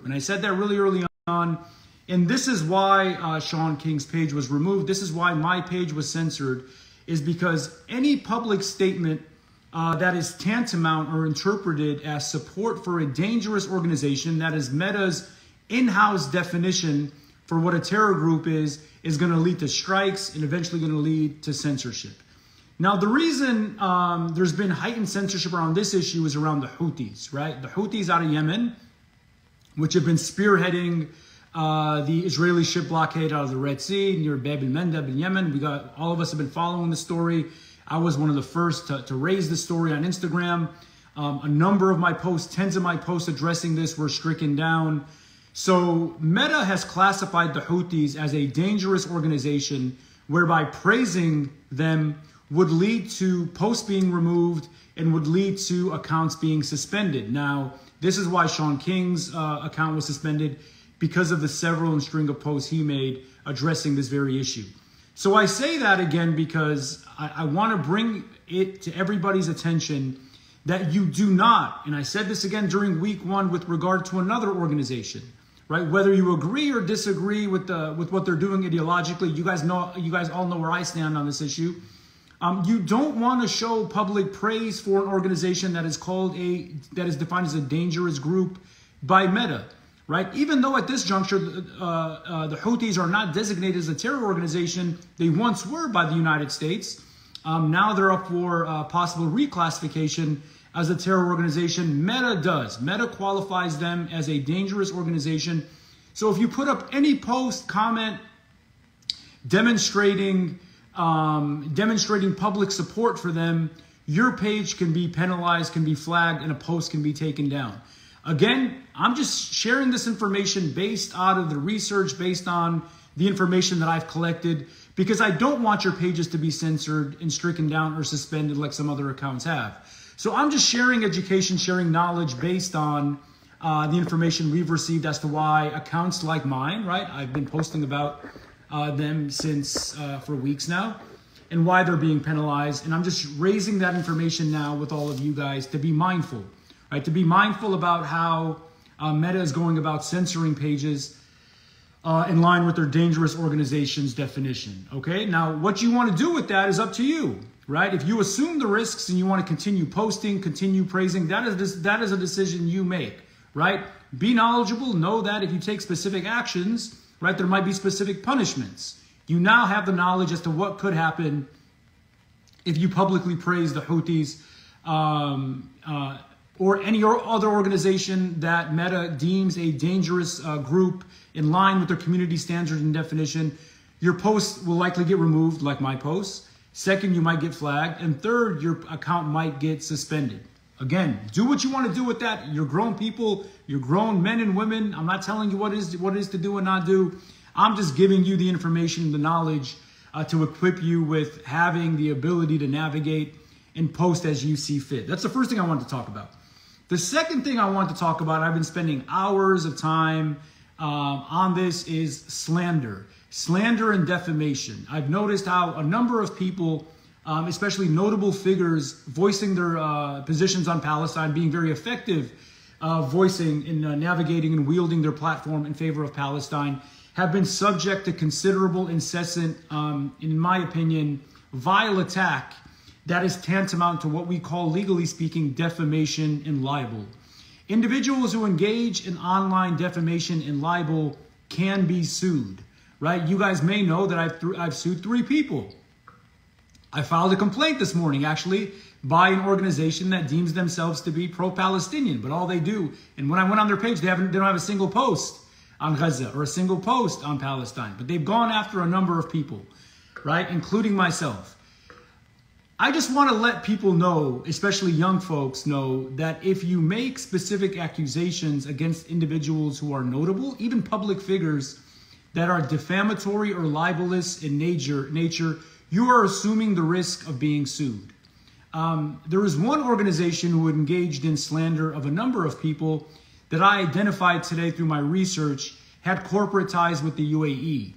And I said that really early on. And this is why Shaun King's page was removed. This is why my page was censored, is because any public statement that is tantamount or interpreted as support for a dangerous organization, that is Meta's in-house definition for what a terror group is going to lead to strikes and eventually going to lead to censorship. Now, the reason there's been heightened censorship around this issue is around the Houthis, right? The Houthis out of Yemen, which have been spearheading the Israeli ship blockade out of the Red Sea near Bab el-Mandeb in Yemen. All of us have been following the story. I was one of the first to raise the story on Instagram. A number of my posts, tens of my posts addressing this were stricken down. So Meta has classified the Houthis as a dangerous organization, whereby praising them would lead to posts being removed and would lead to accounts being suspended. Now, this is why Shaun King's account was suspended, because of the several and string of posts he made addressing this very issue. So I say that again because I want to bring it to everybody's attention that you do not, and I said this again during week 1 with regard to another organization, right? Whether you agree or disagree with what they're doing ideologically, you guys all know where I stand on this issue. You don't want to show public praise for an organization that is defined as a dangerous group by Meta, right? Even though at this juncture the Houthis are not designated as a terror organization, they once were by the United States. Now they're up for possible reclassification as a terror organization. Meta does. Meta qualifies them as a dangerous organization. So if you put up any post, comment, demonstrating public support for them, your page can be penalized, can be flagged, and a post can be taken down. Again, I'm just sharing this information based out of the research, based on the information that I've collected, because I don't want your pages to be censored and stricken down or suspended like some other accounts have. So I'm just sharing education, sharing knowledge based on the information we've received as to why accounts like mine, right? I've been posting about them since for weeks now, and why they're being penalized. And I'm just raising that information now with all of you guys to be mindful, right? To be mindful about how Meta is going about censoring pages in line with their dangerous organization's definition. Okay, now what you want to do with that is up to you, right? If you assume the risks and you want to continue posting, continue praising, that is a decision you make, right? Be knowledgeable. Know that if you take specific actions, right, there might be specific punishments. You now have the knowledge as to what could happen if you publicly praise the Houthis or any other organization that Meta deems a dangerous group in line with their community standards and definition. Your post will likely get removed, like my posts. Second, you might get flagged. And third, your account might get suspended. Again, do what you want to do with that. You're grown people. You're grown men and women. I'm not telling you what is to do and not do. I'm just giving you the information, the knowledge to equip you with having the ability to navigate and post as you see fit. That's the first thing I want to talk about. The second thing I want to talk about, I've been spending hours of time on this, is slander. Slander and defamation. I've noticed how a number of people, especially notable figures, voicing their positions on Palestine, being very effective voicing in navigating and wielding their platform in favor of Palestine, have been subject to considerable, incessant, in my opinion, vile attack that is tantamount to what we call, legally speaking, defamation and libel. Individuals who engage in online defamation and libel can be sued, right? You guys may know that I've sued 3 people. I filed a complaint this morning, actually, by an organization that deems themselves to be pro-Palestinian, but all they do, and when I went on their page, they don't have a single post on Gaza or a single post on Palestine, but they've gone after a number of people, right, including myself. I just want to let people know, especially young folks know, that if you make specific accusations against individuals who are notable, even public figures that are defamatory or libelous in nature, you are assuming the risk of being sued. There is one organization who engaged in slander of a number of people that I identified today through my research had corporate ties with the UAE.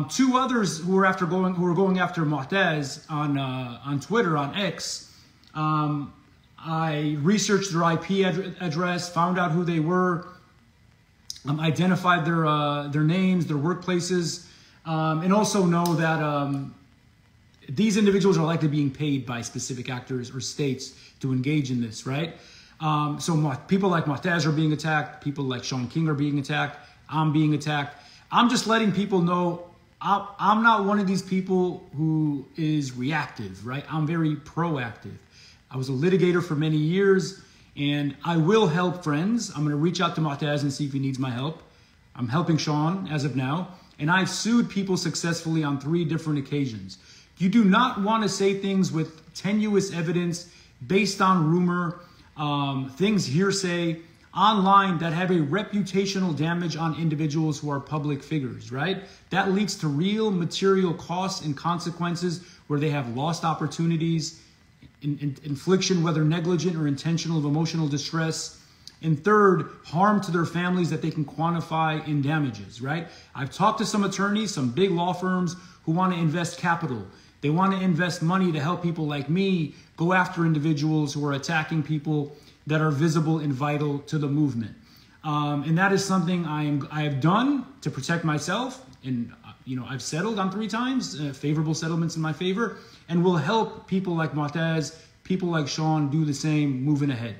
2 others who were going after Mu'taz on Twitter, on X. I researched their IP address, found out who they were, identified their names, their workplaces, and also know that these individuals are likely being paid by specific actors or states to engage in this, right? So people like Mu'taz are being attacked. People like Shaun King are being attacked. I'm being attacked. I'm just letting people know I'm not one of these people who is reactive, right? I'm very proactive. I was a litigator for many years, and I will help friends. I'm going to reach out to Mu'taz and see if he needs my help. I'm helping Shaun as of now, and I've sued people successfully on 3 different occasions. You do not want to say things with tenuous evidence based on rumor, things hearsay online that have a reputational damage on individuals who are public figures, right? That leads to real material costs and consequences where they have lost opportunities, infliction, whether negligent or intentional, of emotional distress. And third, harm to their families that they can quantify in damages, right? I've talked to some attorneys, some big law firms who want to invest capital. They want to invest money to help people like me go after individuals who are attacking people that are visible and vital to the movement. And that is something I have done to protect myself. And, I've settled on 3 times, favorable settlements in my favor, and will help people like Mu'taz, people like Shaun do the same moving ahead,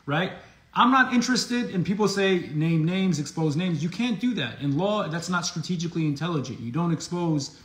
right? I'm not interested in people say name names, expose names. You can't do that. In law, that's not strategically intelligent. You don't expose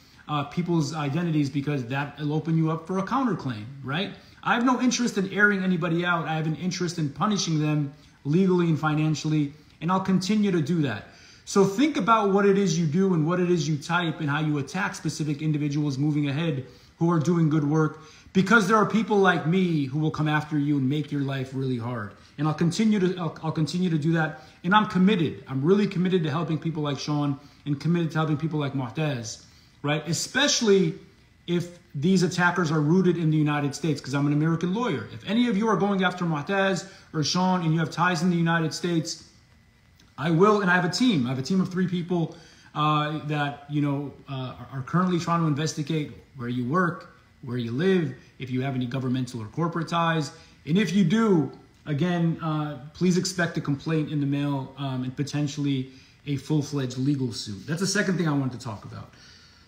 people's identities because that will open you up for a counterclaim, right? I have no interest in airing anybody out. I have an interest in punishing them legally and financially, and I'll continue to do that. So think about what it is you do and what it is you type and how you attack specific individuals moving ahead who are doing good work, because there are people like me who will come after you and make your life really hard. And I'll continue to do that. And I'm committed. I'm really committed to helping people like Shaun and committed to helping people like Mu'taz, right? Especially if these attackers are rooted in the United States, because I'm an American lawyer. If any of you are going after Mu'taz or Shaun and you have ties in the United States, I will, and I have a team. I have a team of 3 people that are currently trying to investigate where you work, where you live, if you have any governmental or corporate ties. And if you do, again, please expect a complaint in the mail and potentially a full-fledged legal suit. That's the second thing I wanted to talk about.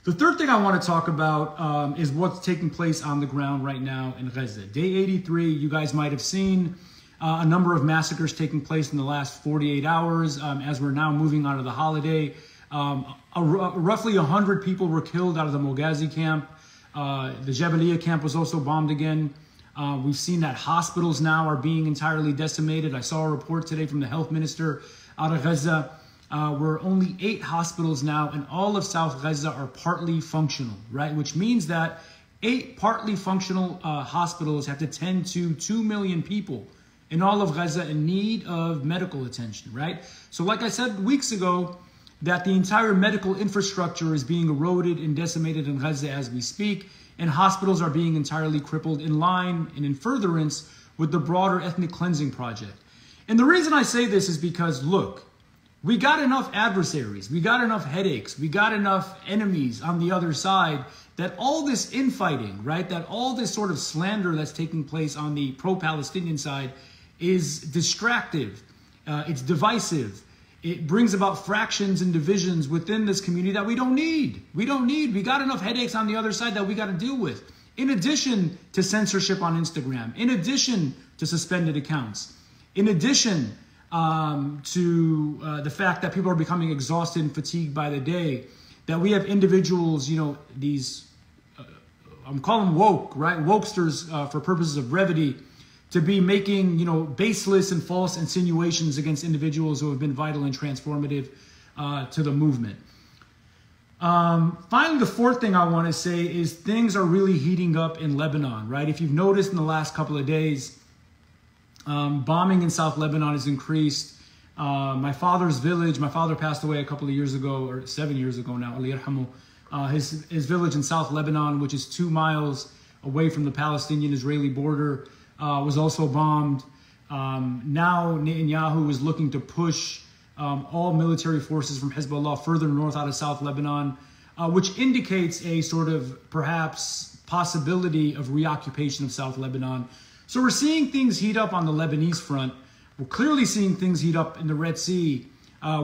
The third thing I want to talk about is what's taking place on the ground right now in Gaza. Day 83, you guys might have seen a number of massacres taking place in the last 48 hours as we're now moving out of the holiday. Roughly 100 people were killed out of the Moghazi camp. The Jabaliyah camp was also bombed again. We've seen that hospitals now are being entirely decimated. I saw a report today from the health minister out of Gaza where only 8 hospitals now in all of South Gaza are partly functional, right? Which means that 8 partly functional hospitals have to tend to 2 million people in all of Gaza in need of medical attention, right? So like I said weeks ago, that the entire medical infrastructure is being eroded and decimated in Gaza as we speak, and hospitals are being entirely crippled in line and in furtherance with the broader ethnic cleansing project. And the reason I say this is because, look, we got enough adversaries, we got enough headaches, we got enough enemies on the other side that all this infighting, right, that all this sort of slander that's taking place on the pro-Palestinian side is distractive, it's divisive. It brings about fractions and divisions within this community that we don't need. We got enough headaches on the other side that we got to deal with. In addition to censorship on Instagram, in addition to suspended accounts, in addition to the fact that people are becoming exhausted and fatigued by the day, that we have individuals, these, I'm calling them woke, right? Wokesters for purposes of brevity, to be making, baseless and false insinuations against individuals who have been vital and transformative to the movement. Finally, the fourth thing I want to say is things are really heating up in Lebanon, right? If you've noticed in the last couple of days, bombing in South Lebanon has increased. My father's village, my father passed away a couple of years ago, or 7 years ago now, Ali Yarhamu. His village in South Lebanon, which is 2 miles away from the Palestinian-Israeli border, was also bombed. Now Netanyahu is looking to push all military forces from Hezbollah further north out of South Lebanon, which indicates a sort of perhaps possibility of reoccupation of South Lebanon. So we're seeing things heat up on the Lebanese front. We're clearly seeing things heat up in the Red Sea.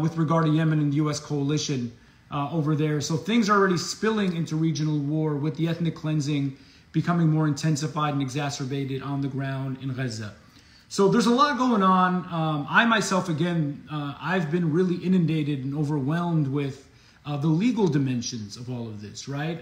with regard to Yemen and the U.S. coalition over there. So things are already spilling into regional war, with the ethnic cleansing becoming more intensified and exacerbated on the ground in Gaza. So there's a lot going on. I myself, again, I've been really inundated and overwhelmed with the legal dimensions of all of this, right?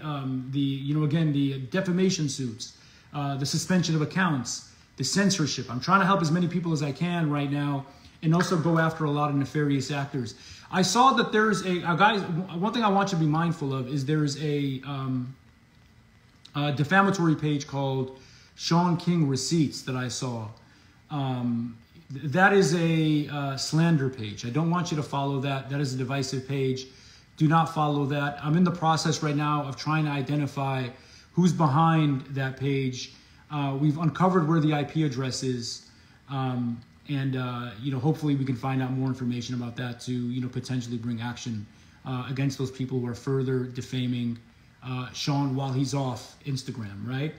The defamation suits, the suspension of accounts, the censorship. I'm trying to help as many people as I can right now, and also go after a lot of nefarious actors. I saw that there's guys, one thing I want you to be mindful of is there's a defamatory page called Shaun King Receipts that I saw. That is a slander page. I don't want you to follow that. That is a divisive page. Do not follow that. I'm in the process right now of trying to identify who's behind that page. We've uncovered where the IP address is. Hopefully we can find out more information about that to, potentially bring action against those people who are further defaming Shaun while he's off Instagram, right?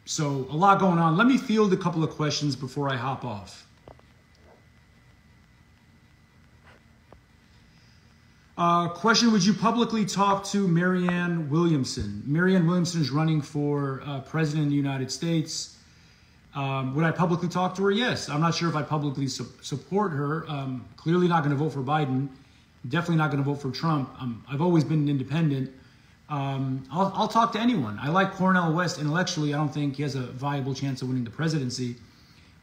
So a lot going on. Let me field a couple of questions before I hop off. Question, would you publicly talk to Marianne Williamson? Marianne Williamson is running for president of the United States. Would I publicly talk to her? Yes. I'm not sure if I publicly support her. Clearly not going to vote for Biden. Definitely not going to vote for Trump. I've always been an independent. I'll talk to anyone. I like Cornel West intellectually. I don't think he has a viable chance of winning the presidency.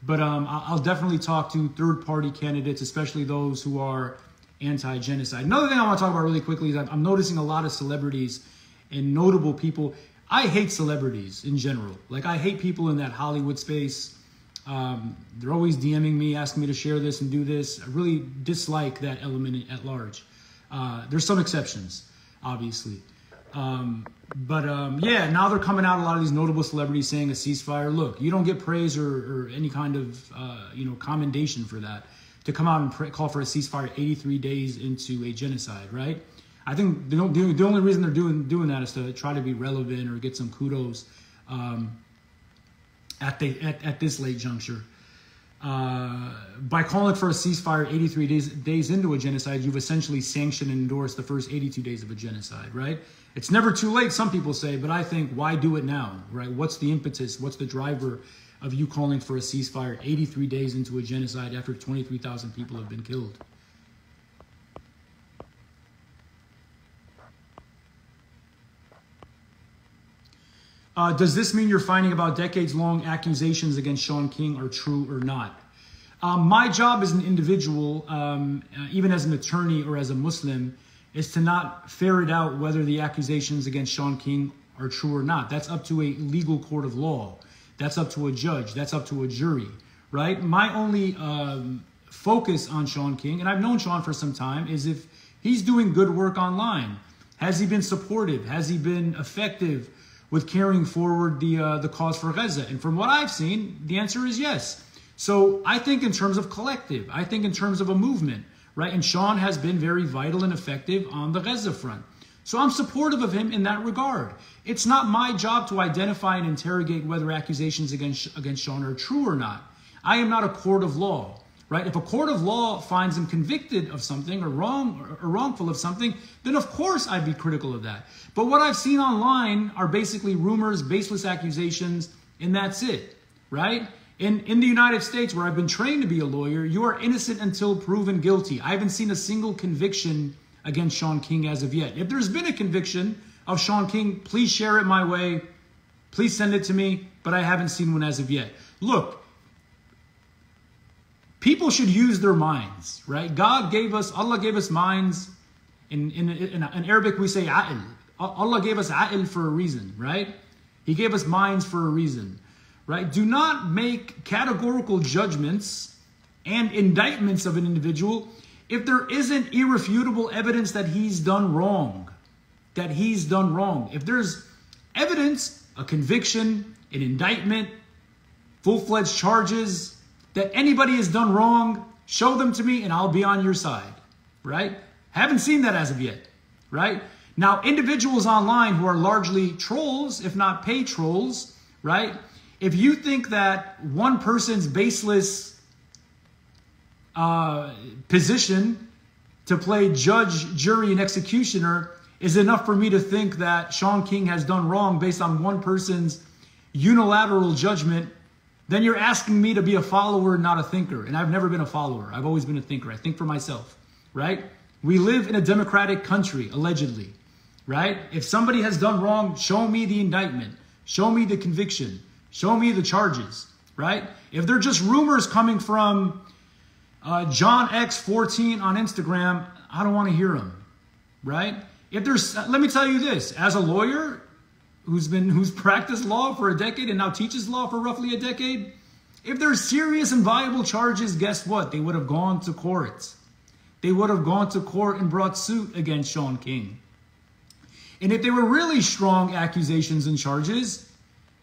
But I'll definitely talk to third-party candidates, especially those who are anti-genocide. Another thing I want to talk about really quickly is I'm noticing a lot of celebrities and notable people. I hate celebrities in general. Like, I hate people in that Hollywood space. They're always DMing me, asking me to share this and do this. I really dislike that element at large. There's some exceptions, obviously. Yeah, now they're coming out, a lot of these notable celebrities saying a ceasefire. Look, you don't get praise or any kind of, commendation for that. To come out and call for a ceasefire 83 days into a genocide, right? I think the only reason they're doing that is to try to be relevant or get some kudos at this late juncture. By calling for a ceasefire 83 days into a genocide, you've essentially sanctioned and endorsed the first 82 days of a genocide, right? It's never too late, some people say, but I think, why do it now, right? What's the impetus? What's the driver of you calling for a ceasefire 83 days into a genocide after 23,000 people have been killed? Does this mean you're finding about decades-long accusations against Shaun King are true or not? My job as an individual, even as an attorney or as a Muslim, is to not ferret out whether the accusations against Shaun King are true or not. That's up to a legal court of law. That's up to a judge. That's up to a jury, right? My only focus on Shaun King, and I've known Shaun for some time, is if he's doing good work online. Has he been supportive? Has he been effective with carrying forward the cause for Gaza? And from what I've seen, the answer is yes. So I think in terms of collective, I think in terms of a movement, right? And Shaun has been very vital and effective on the Gaza front. So I'm supportive of him in that regard. It's not my job to identify and interrogate whether accusations against Shaun are true or not. I am not a court of law, right? If a court of law finds him convicted of something or wrongful of something, then of course I'd be critical of that. But what I've seen online are basically rumors, baseless accusations, and that's it, right? In the United States, where I've been trained to be a lawyer, you are innocent until proven guilty. I haven't seen a single conviction against Shaun King as of yet. If there's been a conviction of Shaun King, please share it my way. Please send it to me, but I haven't seen one as of yet. Look, people should use their minds, right? Allah gave us minds. In Arabic, we say a'il. Allah gave us a'il for a reason, right? He gave us minds for a reason, right? Do not make categorical judgments and indictments of an individual if there isn't irrefutable evidence that he's done wrong, If there's evidence, a conviction, an indictment, full-fledged charges that anybody has done wrong, show them to me and I'll be on your side, right? Haven't seen that as of yet, right? Now, individuals online who are largely trolls, if not paid trolls, right? If you think that one person's baseless position to play judge, jury, and executioner is enough for me to think that Shaun King has done wrong based on one person's unilateral judgment, then you're asking me to be a follower, not a thinker. And I've never been a follower. I've always been a thinker. I think for myself, right? We live in a democratic country, allegedly, right? If somebody has done wrong, show me the indictment. Show me the conviction. Show me the charges, right? If they're just rumors coming from John X14 on Instagram, I don't want to hear them, right? If there's, let me tell you this, as a lawyer who's practiced law for a decade and now teaches law for roughly a decade, if there's serious and viable charges, guess what? They would have gone to court. They would have gone to court and brought suit against Shaun King. And if they were really strong accusations and charges,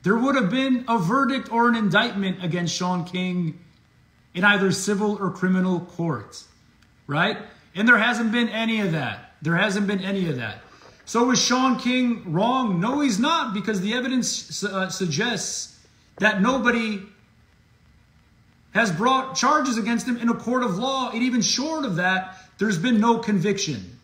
there would have been a verdict or an indictment against Shaun King in either civil or criminal court, right? And there hasn't been any of that. There hasn't been any of that. So is Shaun King wrong? No, he's not, because the evidence suggests that nobody has brought charges against him in a court of law. And even short of that, there's been no conviction.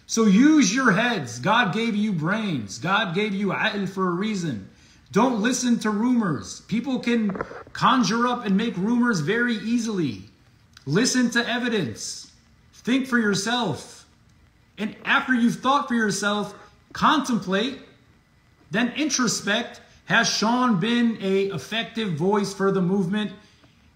So use your heads. God gave you brains. God gave you aql for a reason. Don't listen to rumors. People can conjure up and make rumors very easily. Listen to evidence. Think for yourself. And after you've thought for yourself, contemplate, then introspect. Has Shaun been an effective voice for the movement?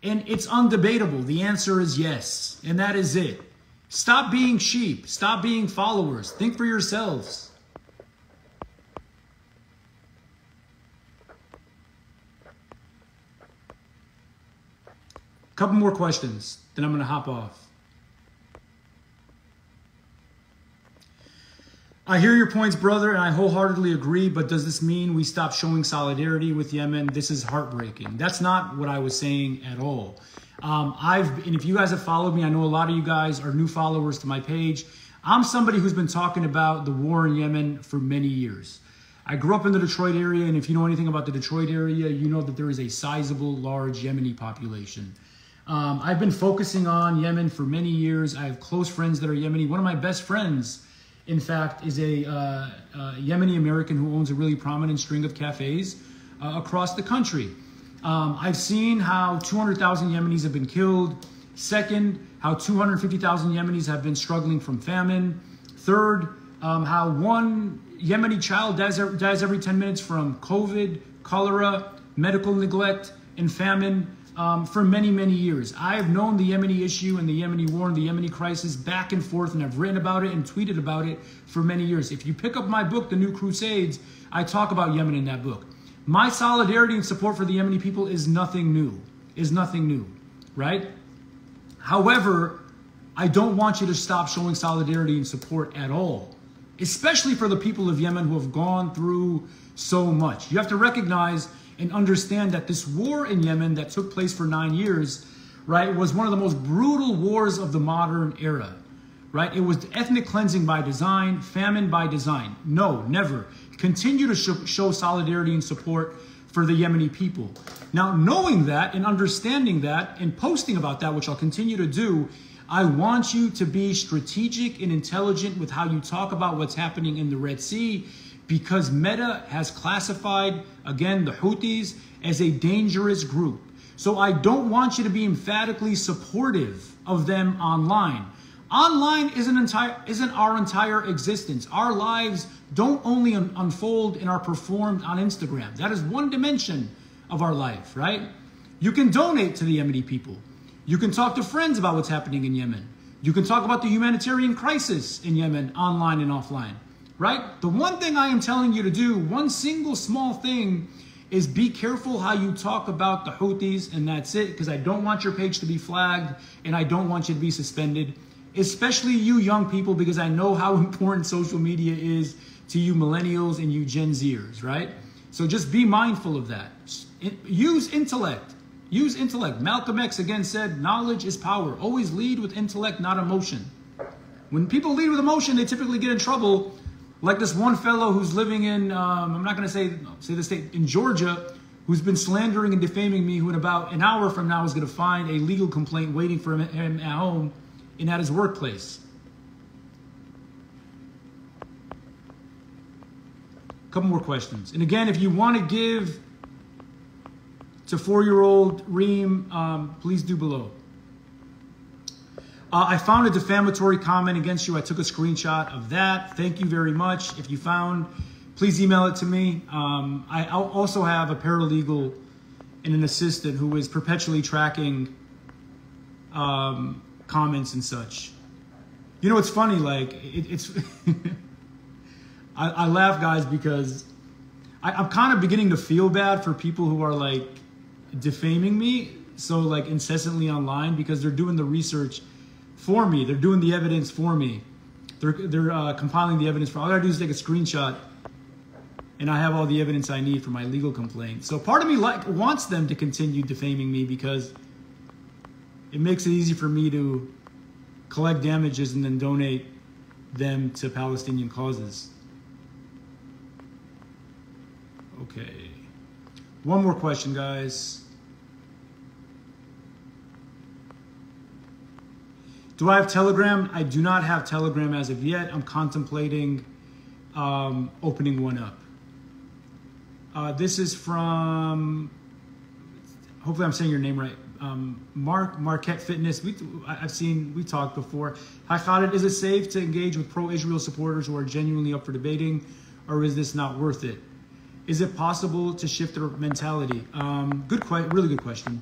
And it's undebatable. The answer is yes. And that is it. Stop being sheep. Stop being followers. Think for yourselves. Couple more questions, then I'm going to hop off. I hear your points, brother, and I wholeheartedly agree, but does this mean we stop showing solidarity with Yemen? This is heartbreaking. That's not what I was saying at all. And if you guys have followed me, I know a lot of you guys are new followers to my page. I'm somebody who's been talking about the war in Yemen for many years. I grew up in the Detroit area, and if you know anything about the Detroit area, you know that there is a sizable, large Yemeni population. I've been focusing on Yemen for many years. I have close friends that are Yemeni. One of my best friends, in fact, is a Yemeni American who owns a really prominent string of cafes across the country. I've seen how 200,000 Yemenis have been killed. Second, how 250,000 Yemenis have been struggling from famine. Third, how one Yemeni child dies every 10 minutes from COVID, cholera, medical neglect, and famine for many, many years. I have known the Yemeni issue and the Yemeni war and the Yemeni crisis back and forth, and I've written about it and tweeted about it for many years. If you pick up my book, The New Crusades, I talk about Yemen in that book. My solidarity and support for the Yemeni people is nothing new, right? However, I don't want you to stop showing solidarity and support at all, especially for the people of Yemen who have gone through so much. You have to recognize and understand that this war in Yemen that took place for 9 years, right, was one of the most brutal wars of the modern era, right? It was ethnic cleansing by design, famine by design. No, never. Continue to show solidarity and support for the Yemeni people. Now, knowing that and understanding that and posting about that, which I'll continue to do, I want you to be strategic and intelligent with how you talk about what's happening in the Red Sea, because Meta has classified, again, the Houthis as a dangerous group. So I don't want you to be emphatically supportive of them online. Online isn't our entire existence. Our lives don't only unfold and are performed on Instagram. That is one dimension of our life, right? You can donate to the Yemeni people. You can talk to friends about what's happening in Yemen. You can talk about the humanitarian crisis in Yemen online and offline, right? The one thing I am telling you to do, one single small thing, is be careful how you talk about the Houthis, and that's it, because I don't want your page to be flagged and I don't want you to be suspended, especially you young people, because I know how important social media is to you millennials and you Gen Zers, right? So just be mindful of that. Use intellect. Use intellect. Malcolm X again said, knowledge is power. Always lead with intellect, not emotion. When people lead with emotion, they typically get in trouble. Like this one fellow who's living in, I'm not going to say the state, in Georgia, who's been slandering and defaming me, who in about an hour from now is going to find a legal complaint waiting for him at home and at his workplace. A couple more questions. And again, if you want to give to 4-year-old Reem, please do below. I found a defamatory comment against you. I took a screenshot of that. Thank you very much. If you found, please email it to me. I also have a paralegal and an assistant who is perpetually tracking comments and such. You know, it's funny, like, it's... I laugh, guys, because I'm kind of beginning to feel bad for people who are, like, defaming me so, like, incessantly online, because they're doing the research for me. They're doing the evidence for me. They're compiling the evidence for. All I gotta do is take a screenshot, and I have all the evidence I need for my legal complaint. So part of me wants them to continue defaming me because it makes it easy for me to collect damages and then donate them to Palestinian causes. Okay. One more question, guys. Do I have Telegram? I do not have Telegram as of yet. I'm contemplating opening one up. This is from, hopefully I'm saying your name right, Marquette Fitness. We talked before. Hi Khaled, is it safe to engage with pro-Israel supporters who are genuinely up for debating, or is this not worth it? Is it possible to shift their mentality? Really good question.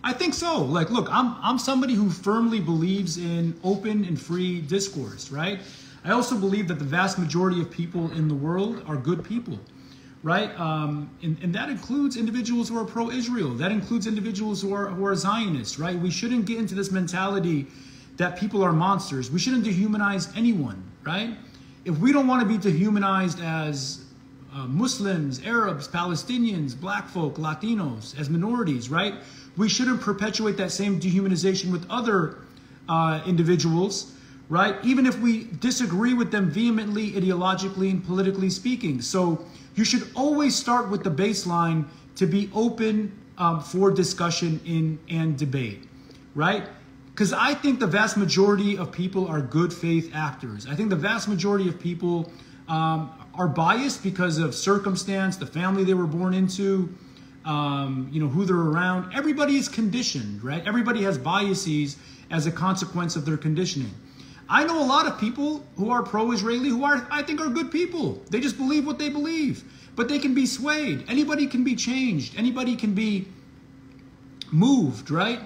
I think so. Like, look, I'm somebody who firmly believes in open and free discourse, right? I also believe that the vast majority of people in the world are good people, right? And that includes individuals who are pro-Israel. That includes individuals who are Zionists, right? We shouldn't get into this mentality that people are monsters. We shouldn't dehumanize anyone, right? If we don't want to be dehumanized as Muslims, Arabs, Palestinians, black folk, Latinos, as minorities, right? We shouldn't perpetuate that same dehumanization with other individuals, right? Even if we disagree with them vehemently, ideologically, and politically speaking. So you should always start with the baseline to be open for discussion and debate, right? Because I think the vast majority of people are good faith actors. I think the vast majority of people are biased because of circumstance, the family they were born into, who they're around. Everybody is conditioned, right? Everybody has biases as a consequence of their conditioning. I know a lot of people who are pro-Israeli who I think are good people. They just believe what they believe, but they can be swayed. Anybody can be changed. Anybody can be moved, right?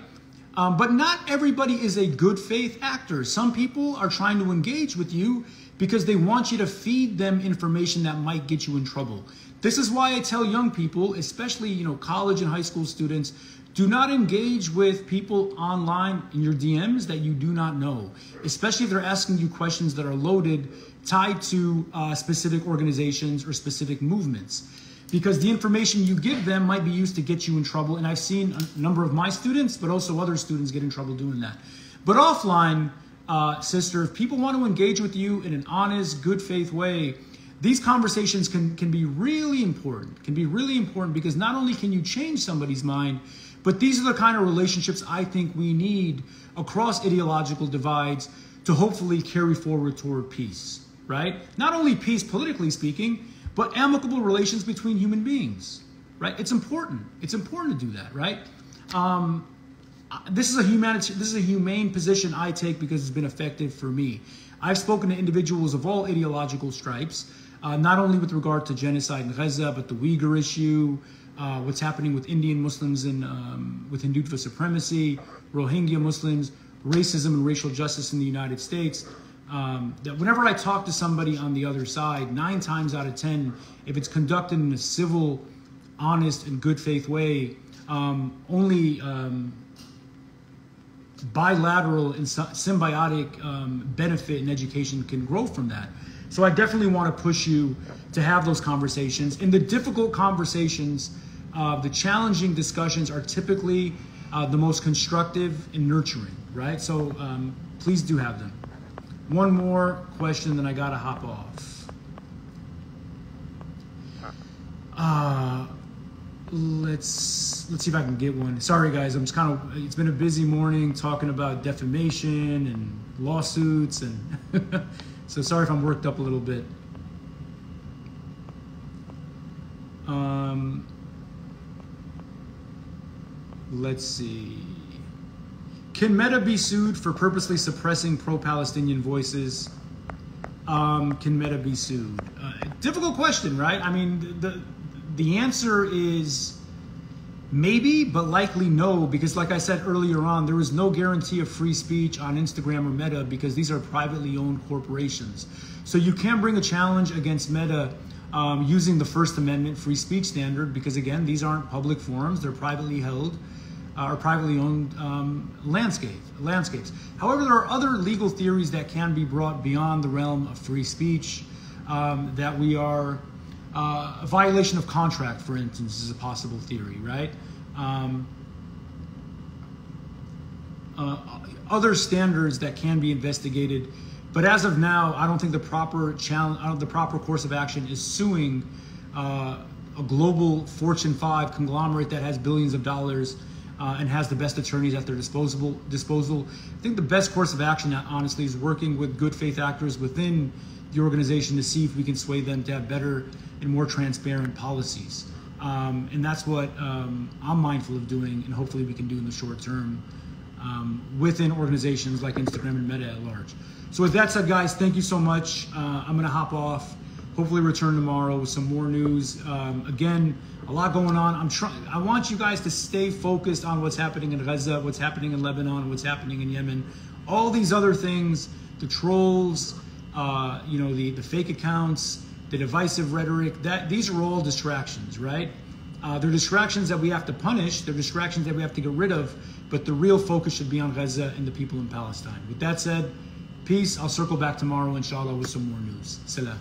But not everybody is a good faith actor. Some people are trying to engage with you because they want you to feed them information that might get you in trouble. This is why I tell young people, especially college and high school students, do not engage with people online in your DMs that you do not know, especially if they're asking you questions that are loaded, tied to specific organizations or specific movements. Because the information you give them might be used to get you in trouble. And I've seen a number of my students, but also other students get in trouble doing that. But offline, sister, if people want to engage with you in an honest, good faith way, these conversations can be really important, because not only can you change somebody's mind, but these are the kind of relationships I think we need across ideological divides to hopefully carry forward toward peace, right? Not only peace politically speaking, but amicable relations between human beings, right? It's important. It's important to do that, right? This is a humane position I take because it's been effective for me. I've spoken to individuals of all ideological stripes, not only with regard to genocide in Gaza, but the Uyghur issue, what's happening with Indian Muslims and with Hindutva supremacy, Rohingya Muslims, racism and racial justice in the United States. That whenever I talk to somebody on the other side, 9 times out of 10, if it's conducted in a civil, honest, and good faith way, only bilateral and symbiotic benefit and education can grow from that. So I definitely want to push you to have those conversations. In the difficult conversations, the challenging discussions are typically the most constructive and nurturing, right? So please do have them. One more question, then I gotta hop off. let's see if I can get one. Sorry guys, I'm just it's been a busy morning talking about defamation and lawsuits, and so sorry if I'm worked up a little bit. Let's see. Can Meta be sued for purposely suppressing pro-Palestinian voices? Can Meta be sued? Difficult question, right? I mean, the answer is maybe, but likely no, because like I said earlier on, there is no guarantee of free speech on Instagram or Meta because these are privately owned corporations. So you can bring a challenge against Meta using the First Amendment free speech standard, because again, these aren't public forums, they're privately held or privately owned landscapes. However, there are other legal theories that can be brought beyond the realm of free speech, that we are a violation of contract, for instance, is a possible theory, right? Other standards that can be investigated, but as of now, I don't think the proper course of action is suing a global Fortune 5 conglomerate that has billions of dollars and has the best attorneys at their disposal. I think the best course of action, honestly, is working with good faith actors within the organization to see if we can sway them to have better and more transparent policies. And that's what I'm mindful of doing, and hopefully we can do in the short term within organizations like Instagram and Meta at large. So with that said, guys, thank you so much. I'm gonna hop off, hopefully return tomorrow with some more news. Again, a lot going on. I want you guys to stay focused on what's happening in Gaza, what's happening in Lebanon, what's happening in Yemen. All these other things, the trolls, the fake accounts, the divisive rhetoric, these are all distractions, right? They're distractions that we have to punish, they're distractions that we have to get rid of, but the real focus should be on Gaza and the people in Palestine. With that said, peace. I'll circle back tomorrow, inshallah, with some more news. Salam.